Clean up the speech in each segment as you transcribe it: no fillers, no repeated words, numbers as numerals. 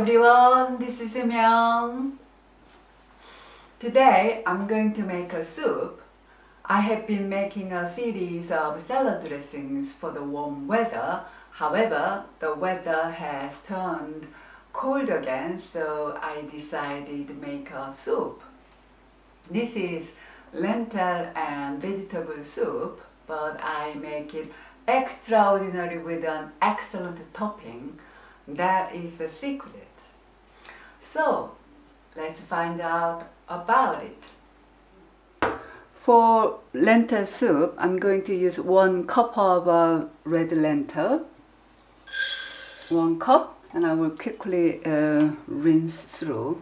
everyone, this is Myung. Today I'm going to make a soup. I have been making a series of salad dressings for the warm weather. However, the weather has turned cold again, so I decided to make a soup. This is lentil and vegetable soup, but I make it extraordinary with an excellent topping. That is the secret. So, let's find out about it. For lentil soup, I'm going to use 1 cup of red lentil. 1 cup, and I will quickly rinse through.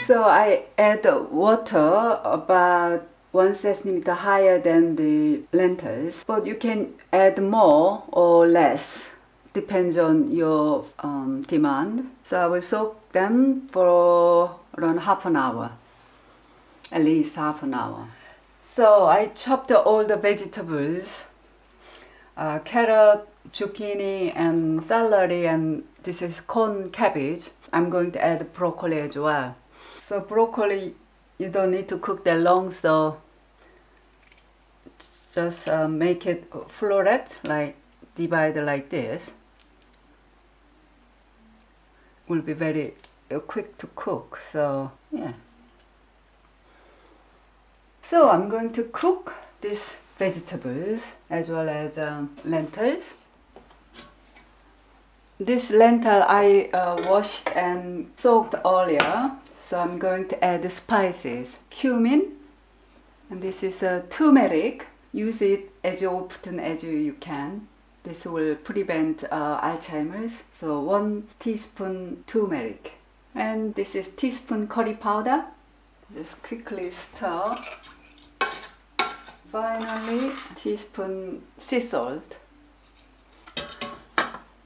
So I add water about 1 centimeter higher than the lentils, but you can add more or less, depends on your demand. So I will soak them for around half an hour, at least half an hour. So I chopped all the vegetables, carrot, zucchini and celery, and this is corn cabbage. I'm going to add broccoli as well. So broccoli, you don't need to cook that long, so just make it floret, like divide like this. Will be very quick to cook, so yeah. So I'm going to cook these vegetables as well as lentils. This lentil I washed and soaked earlier. So I'm going to add the spices, cumin, and this is turmeric. Use it as often as you can. This will prevent Alzheimer's. So 1 teaspoon turmeric. And this is teaspoon curry powder. Just quickly stir. Finally, teaspoon sea salt.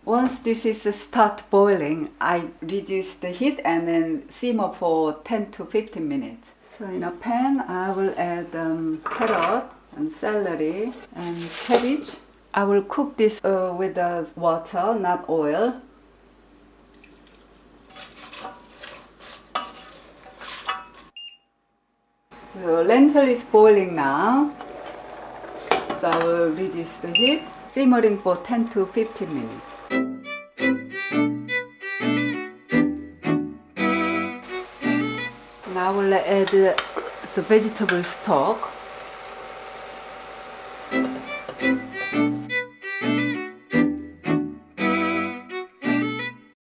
Once this is start boiling, I reduce the heat and then simmer for 10 to 15 minutes. So in a pan, I will add carrot and celery and cabbage. I will cook this with water, not oil. The lentil is boiling now, so I will reduce the heat, simmering for 10 to 15 minutes. Now I will add the vegetable stock.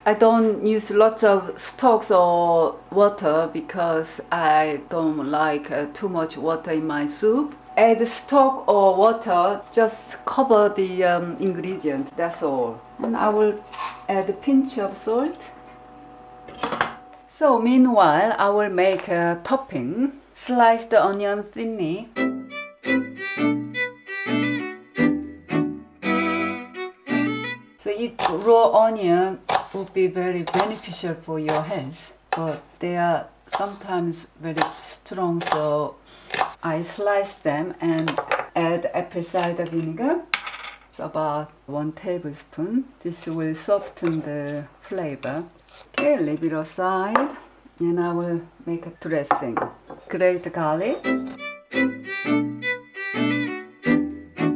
I don't use lots of stocks or water because I don't like too much water in my soup. Add stock or water, just cover the ingredient, that's all. And I will add a pinch of salt. So meanwhile, I will make a topping. Slice the onion thinly. So eat raw onion would be very beneficial for your health, but they are sometimes very strong, so I slice them and add apple cider vinegar. It's about 1 tablespoon. This will soften the flavor. Okay, leave it aside, and I will make a dressing. Grate garlic.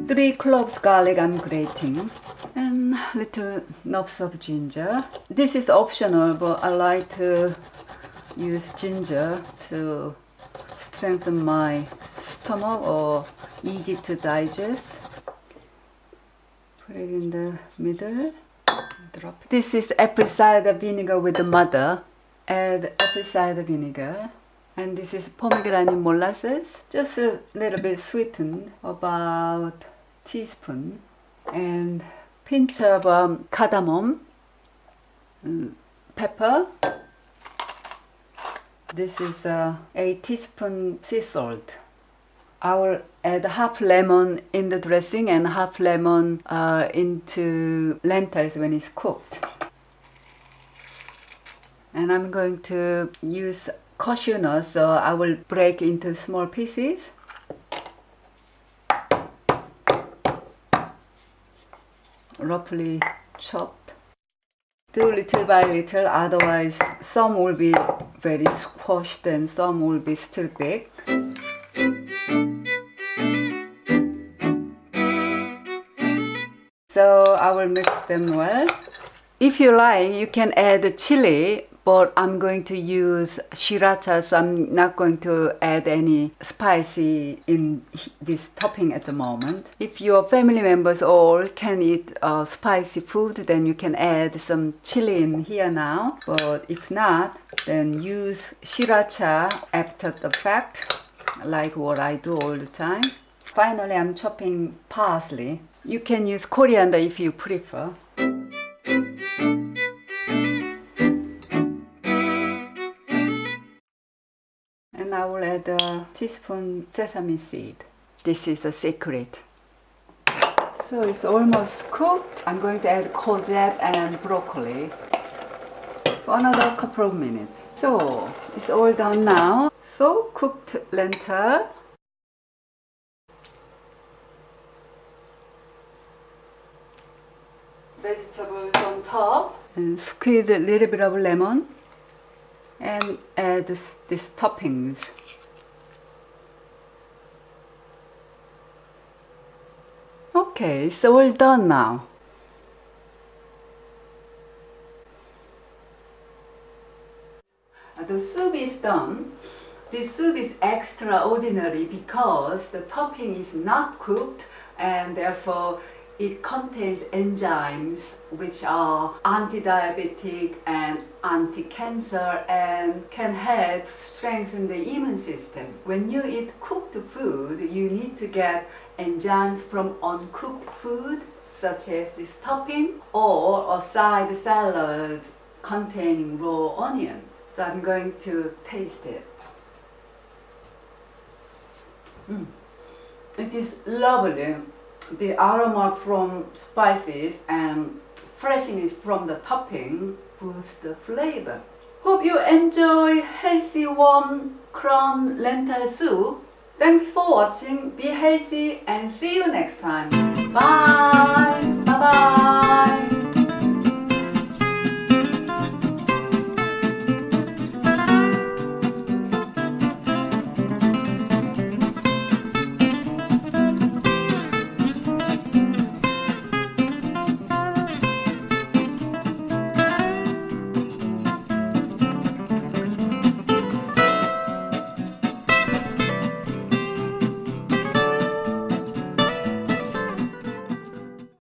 3 cloves garlic I'm grating, and little knobs of ginger. This is optional, but I like to use ginger to strengthen my stomach or easy to digest. Put it in the middle. Drop it. This is apple cider vinegar with the mother. Add apple cider vinegar. And this is pomegranate molasses, just a little bit sweetened, about teaspoon. And pinch of cardamom, pepper. This is a teaspoon sea salt. I will add half lemon in the dressing and half lemon into lentils when it's cooked. And I'm going to use cashew nuts, so I will break into small pieces. roughly chopped. Do little by little, otherwise some will be very squashed and some will be still big. So I will mix them well. If you like, you can add chili, but I'm going to use sriracha, so I'm not going to add any spicy in this topping at the moment. If your family members all can eat spicy food, then you can add some chili in here now. But if not, then use sriracha after the fact, like what I do all the time. Finally, I'm chopping parsley. You can use coriander if you prefer. And I will add a teaspoon sesame seed. This is a secret. So it's almost cooked. I'm going to add courgette and broccoli for another couple of minutes. So it's all done now. So cooked lentil. Vegetables on top. And squeeze a little bit of lemon. And add these toppings. Okay, it's all done now. The soup is done. This soup is extraordinary because the topping is not cooked and therefore it contains enzymes which are anti-diabetic and anti-cancer and can help strengthen the immune system. When you eat cooked food, you need to get enzymes from uncooked food, such as this topping, or a side salad containing raw onion. So I'm going to taste it. It is lovely. The aroma from spices and freshness from the topping boosts the flavor. Hope you enjoy healthy warm crown lentil soup. Thanks for watching. Be healthy and see you next time. Bye. Bye bye.